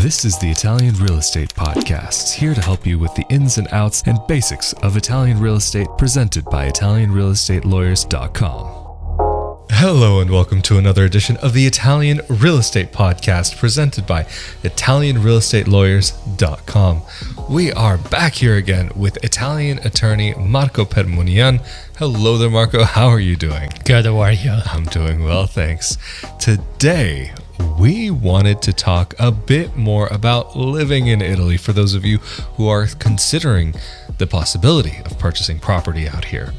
This is the Italian Real Estate Podcast, here to help you with the ins and outs and basics of Italian real estate, presented by ItalianRealEstateLawyers.com. Hello and welcome to another edition of the Italian Real Estate Podcast, presented by ItalianRealEstateLawyers.com. We are back here again with Italian attorney Marco Permunian. Hello there, Marco. How are you doing? Good, how are you? I'm doing well, thanks. Today, we wanted to talk a bit more about living in Italy for those of you who are considering the possibility of purchasing property out here.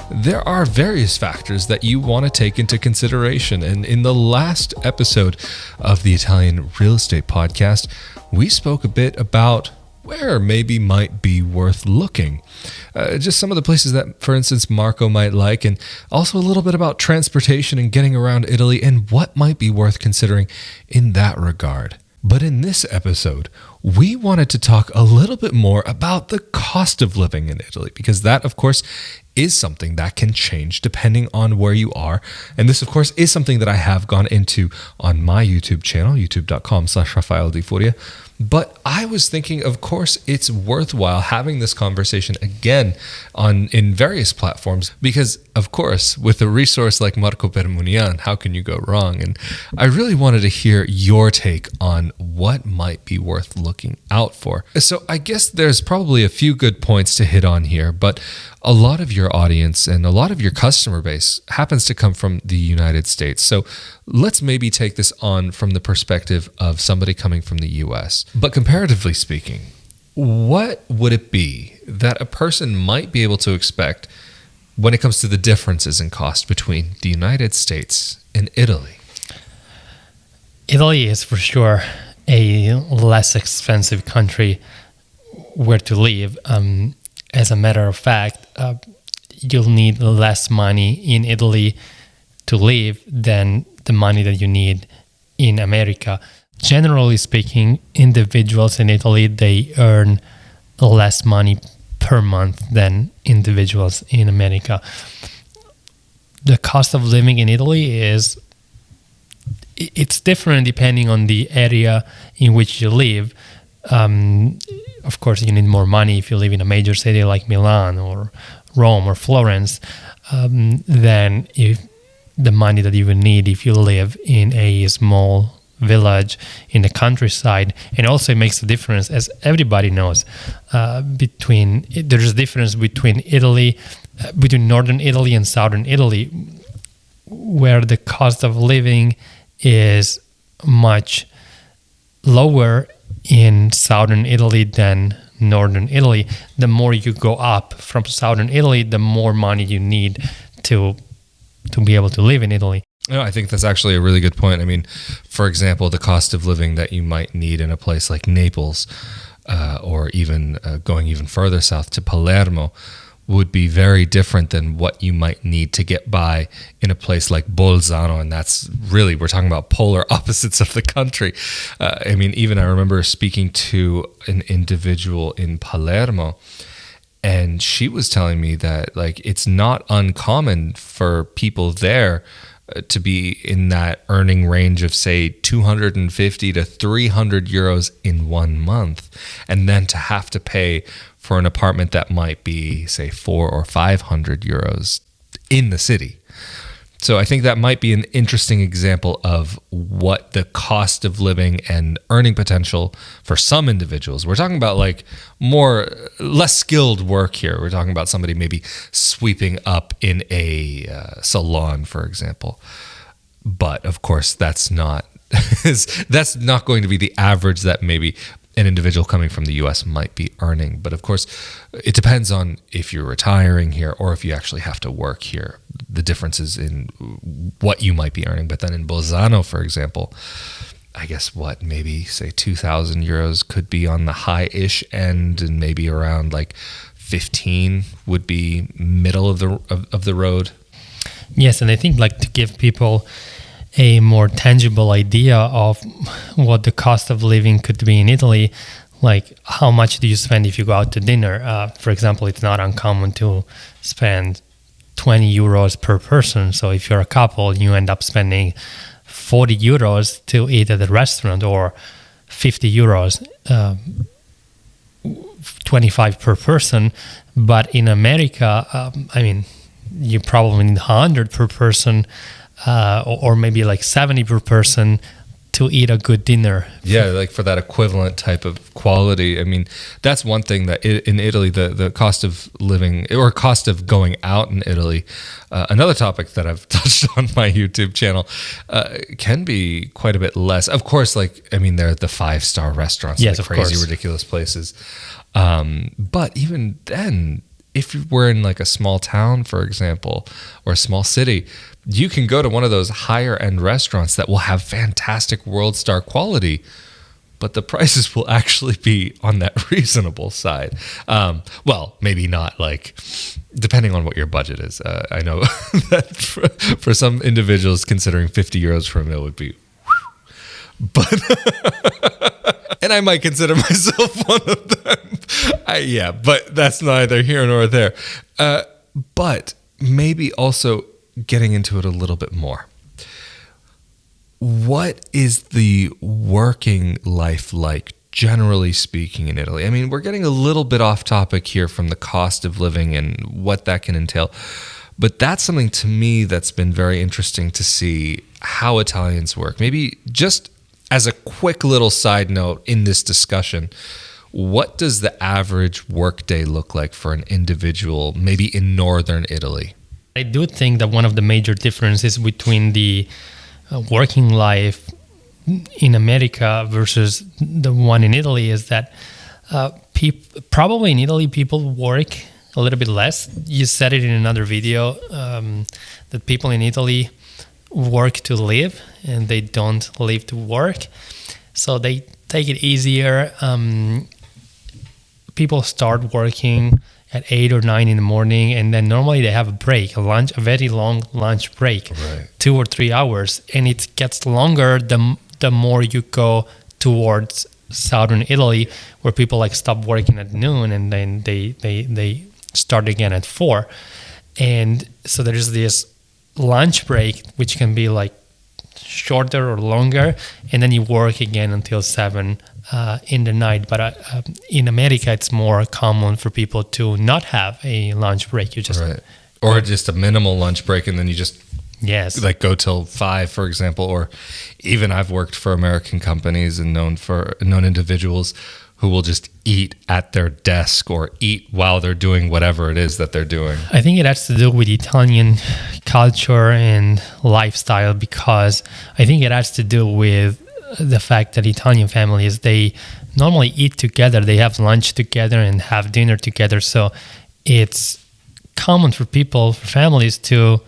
There are various factors that you want to take into consideration, and in the last episode of the Italian Real Estate Podcast, we spoke a bit about where maybe might be worth looking. Just some of the places that, for instance, Marco might like, and also a little bit about transportation and getting around Italy and what might be worth considering in that regard. But in this episode, we wanted to talk a little bit more about the cost of living in Italy, because that, of course, is something that can change depending on where you are. And this, of course, is something that I have gone into on my YouTube channel, youtube.com/Rafael di Furia. But I was thinking, of course, it's worthwhile having this conversation again in various platforms because, of course, with a resource like Marco Permunian, how can you go wrong? And I really wanted to hear your take on what might be worth looking out for. So I guess there's probably a few good points to hit on here, but a lot of your audience and a lot of your customer base happens to come from the United States. So let's maybe take this on from the perspective of somebody coming from the US. But comparatively speaking, what would it be that a person might be able to expect when it comes to the differences in cost between the United States and Italy? Italy is for sure a less expensive country where to live. As a matter of fact, you'll need less money in Italy to live than the money that you need in America. Generally speaking, individuals in Italy, they earn less money per month than individuals in America. The cost of living in Italy it's different depending on the area in which you live. Of course, you need more money if you live in a major city like Milan or Rome or Florence than if the money that you would need if you live in a small village in the countryside. And also it makes a difference, as everybody knows, there's a difference between northern Italy and southern Italy, where the cost of living is much lower in southern Italy than northern Italy. The more you go up from southern Italy, the more money you need to be able to live in Italy. No, I think that's actually a really good point. I mean, for example, the cost of living that you might need in a place like Naples, or even going even further south to Palermo, would be very different than what you might need to get by in a place like Bolzano. And that's really, we're talking about polar opposites of the country. I mean, even I remember speaking to an individual in Palermo, and she was telling me that it's not uncommon for people there to be in that earning range of, say, 250 to 300 euros in 1 month, and then to have to pay for an apartment that might be, say, 400 or 500 euros in the city. So I think that might be an interesting example of what the cost of living and earning potential for some individuals. We're talking about less skilled work here. We're talking about somebody maybe sweeping up in a salon, for example. But of course, that's not going to be the average that maybe an individual coming from the US might be earning. But of course, it depends on if you're retiring here or if you actually have to work here, the differences in what you might be earning. But then in Bolzano, for example, I guess maybe say 2,000 euros could be on the high-ish end, and maybe around 15 would be middle of the road. Yes, and I think to give people a more tangible idea of what the cost of living could be in Italy, how much do you spend if you go out to dinner? For example, it's not uncommon to spend 20 euros per person. So if you're a couple, you end up spending 40 euros to eat at a restaurant, or 50 euros, 25 per person. But in America, I mean, you probably need 100 per person, or maybe like 70 per person to eat a good dinner. Yeah, like for that equivalent type of quality. I mean, that's one thing that in Italy, the cost of living or cost of going out in Italy, another topic that I've touched on my YouTube channel, can be quite a bit less. Of course, like, I mean, they're the 5-star restaurants, yes, the crazy, ridiculous places. But even then, if we're in like a small town, for example, or a small city, you can go to one of those higher end restaurants that will have fantastic world star quality, but the prices will actually be on that reasonable side. Well, maybe not, like, depending on what your budget is. I know that for some individuals, considering 50 euros for a meal would be, but, and I might consider myself one of them. Yeah, but that's neither here nor there. But maybe also getting into it a little bit more. What is the working life like, generally speaking, in Italy? I mean, we're getting a little bit off topic here from the cost of living and what that can entail. But that's something to me that's been very interesting to see how Italians work. Maybe just as a quick little side note in this discussion, what does the average workday look like for an individual, maybe in northern Italy? I do think that one of the major differences between the working life in America versus the one in Italy is that probably in Italy people work a little bit less. You said it in another video, that people in Italy work to live and they don't live to work. So they take it easier. People start working at 8 or 9 in the morning, and then normally they have a break, a very long lunch break, right. 2 or 3 hours, and it gets longer the more you go towards southern Italy, where people like stop working at noon and then they start again at 4. And so there's this lunch break, which can be like shorter or longer, and then you work again until 7 in the night. But in America, it's more common for people to not have a lunch break. You just right. Or just a minimal lunch break, and then you just yes, go till 5, for example. Or even I've worked for American companies and known individuals who will just eat at their desk or eat while they're doing whatever it is that they're doing. I think it has to do with Italian culture and lifestyle, because I think it has to do with the fact that Italian families, they normally eat together, they have lunch together and have dinner together. So it's common for families to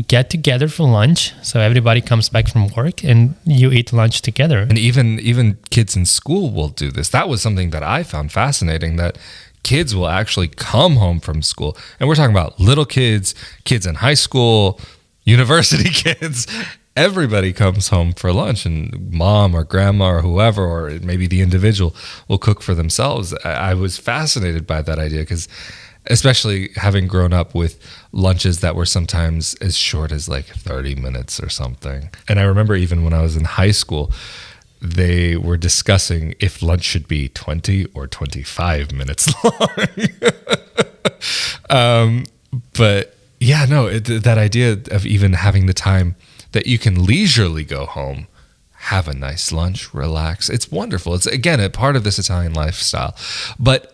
get together for lunch. So everybody comes back from work and you eat lunch together. And even kids in school will do this. That was something that I found fascinating, that kids will actually come home from school. And we're talking about little kids in high school, university kids. Everybody comes home for lunch, and mom or grandma or whoever, or maybe the individual, will cook for themselves. I was fascinated by that idea, because especially having grown up with lunches that were sometimes as short as like 30 minutes or something. And I remember even when I was in high school, they were discussing if lunch should be 20 or 25 minutes long. But yeah, no, that idea of even having the time that you can leisurely go home, have a nice lunch, relax. It's wonderful. It's, again, a part of this Italian lifestyle. But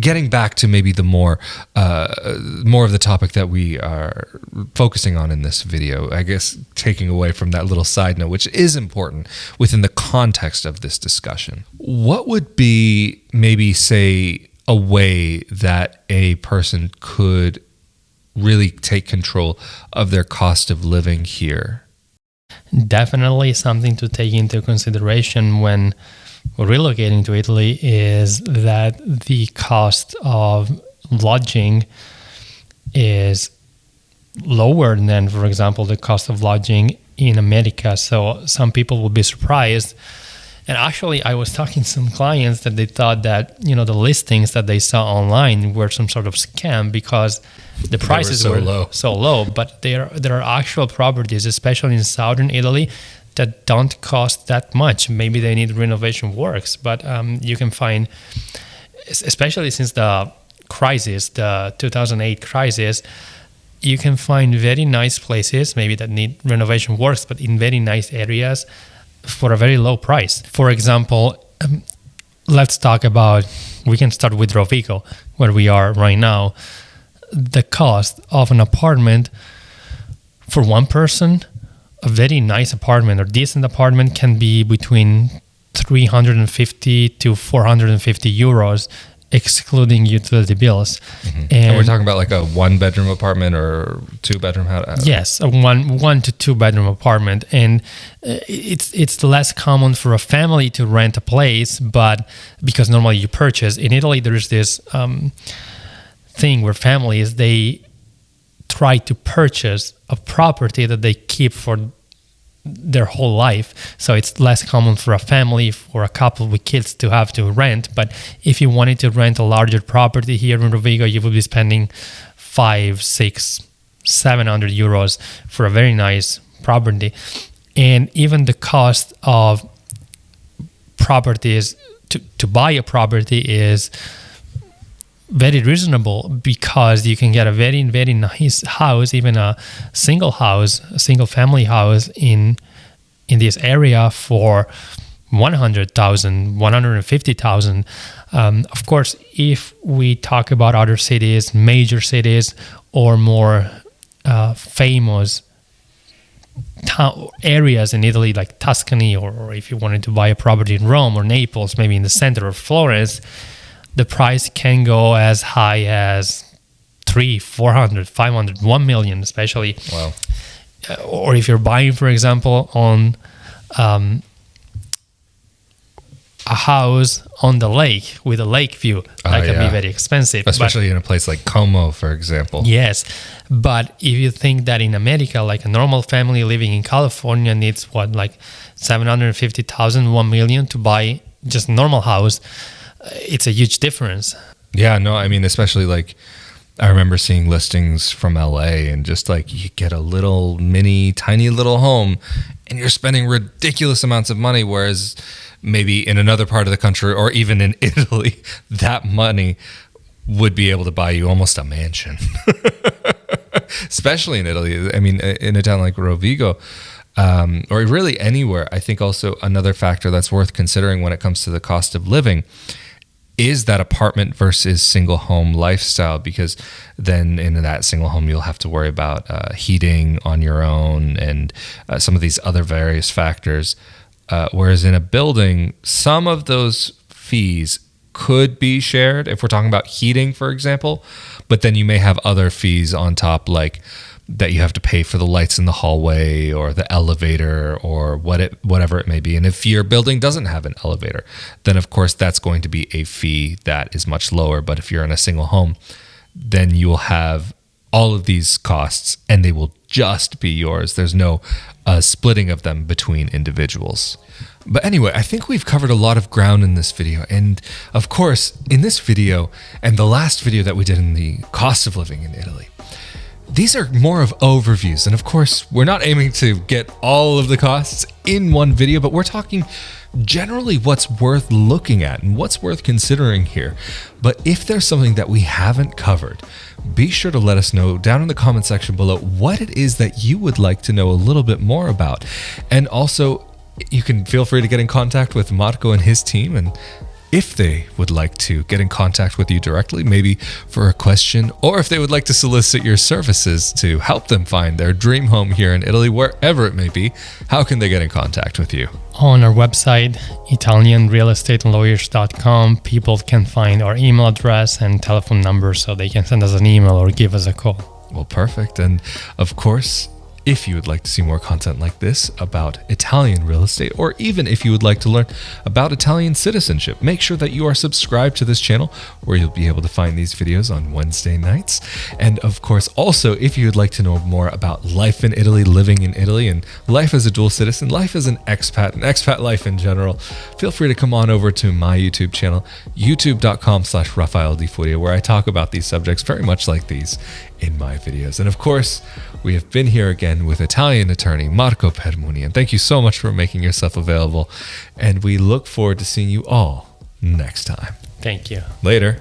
getting back to maybe the more of the topic that we are focusing on in this video, I guess taking away from that little side note, which is important within the context of this discussion. What would be maybe, say, a way that a person could really take control of their cost of living here? Definitely something to take into consideration when relocating to Italy is that the cost of lodging is lower than, for example, the cost of lodging in America. So some people will be surprised. And actually, I was talking to some clients that they thought that, the listings that they saw online were some sort of scam, because the prices were so low. But there are actual properties, especially in southern Italy, that don't cost that much. Maybe they need renovation works, but you can find, especially since the crisis, the 2008 crisis, you can find very nice places, maybe that need renovation works, but in very nice areas for a very low price. For example, let's talk about, we can start with Rovigo, where we are right now. The cost of an apartment for one person, a very nice apartment or decent apartment, can be between 350 to 450 euros, excluding utility bills. And we're talking about like a 1-bedroom apartment or 2-bedroom house? Yes, a one to 2-bedroom apartment. And it's less common for a family to rent a place, but because normally you purchase. In Italy, there's this thing where families, they try to purchase a property that they keep for their whole life. So it's less common for a family, for a couple with kids to have to rent. But if you wanted to rent a larger property here in Rovigo, you would be spending 500, 600, 700 euros for a very nice property. And even the cost of properties, to buy a property is very reasonable, because you can get a very, very nice house, even a single family house in this area for 100,000, 150,000. Of course, if we talk about other cities, major cities, or more famous areas in Italy, like Tuscany, or if you wanted to buy a property in Rome or Naples, maybe in the center of Florence, the price can go as high as 300, 400, 500, 1 million, especially. Wow. Or if you're buying, for example, on a house on the lake with a lake view, that can be very expensive. Especially in a place like Como, for example. Yes. But if you think that in America, like a normal family living in California needs like 750,000, 1 million to buy just a normal house, it's a huge difference. Yeah, no, I mean, especially like I remember seeing listings from LA, and just like you get a little tiny little home and you're spending ridiculous amounts of money, whereas maybe in another part of the country or even in Italy, that money would be able to buy you almost a mansion. Especially in Italy. I mean, in a town like Rovigo, or really anywhere. I think also another factor that's worth considering when it comes to the cost of living is that apartment versus single home lifestyle, because then in that single home, you'll have to worry about heating on your own and some of these other various factors. Whereas in a building, some of those fees could be shared if we're talking about heating, for example, but then you may have other fees on top, like that you have to pay for the lights in the hallway or the elevator or whatever it may be. And if your building doesn't have an elevator, then of course that's going to be a fee that is much lower. But if you're in a single home, then you will have all of these costs and they will just be yours. There's no splitting of them between individuals. But anyway, I think we've covered a lot of ground in this video. And of course, in this video and the last video that we did in the cost of living in Italy, these are more of overviews. And of course, we're not aiming to get all of the costs in one video, but we're talking generally what's worth looking at and what's worth considering here. But if there's something that we haven't covered, be sure to let us know down in the comment section below what it is that you would like to know a little bit more about. And also, you can feel free to get in contact with Marco and his team, and if they would like to get in contact with you directly, maybe for a question, or if they would like to solicit your services to help them find their dream home here in Italy, wherever it may be, how can they get in contact with you? On our website, italianrealestatelawyers.com, people can find our email address and telephone number so they can send us an email or give us a call. Well, perfect. And of course, if you would like to see more content like this about Italian real estate, or even if you would like to learn about Italian citizenship, make sure that you are subscribed to this channel where you'll be able to find these videos on Wednesday nights. And of course, also, if you would like to know more about life in Italy, living in Italy, and life as a dual citizen, life as an expat, and expat life in general, feel free to come on over to my YouTube channel, youtube.com/Rafael di Furia, where I talk about these subjects very much like these in my videos. And of course, we have been here again with Italian attorney Marco Permunian. Thank you so much for making yourself available, and we look forward to seeing you all next time. Thank you. Later.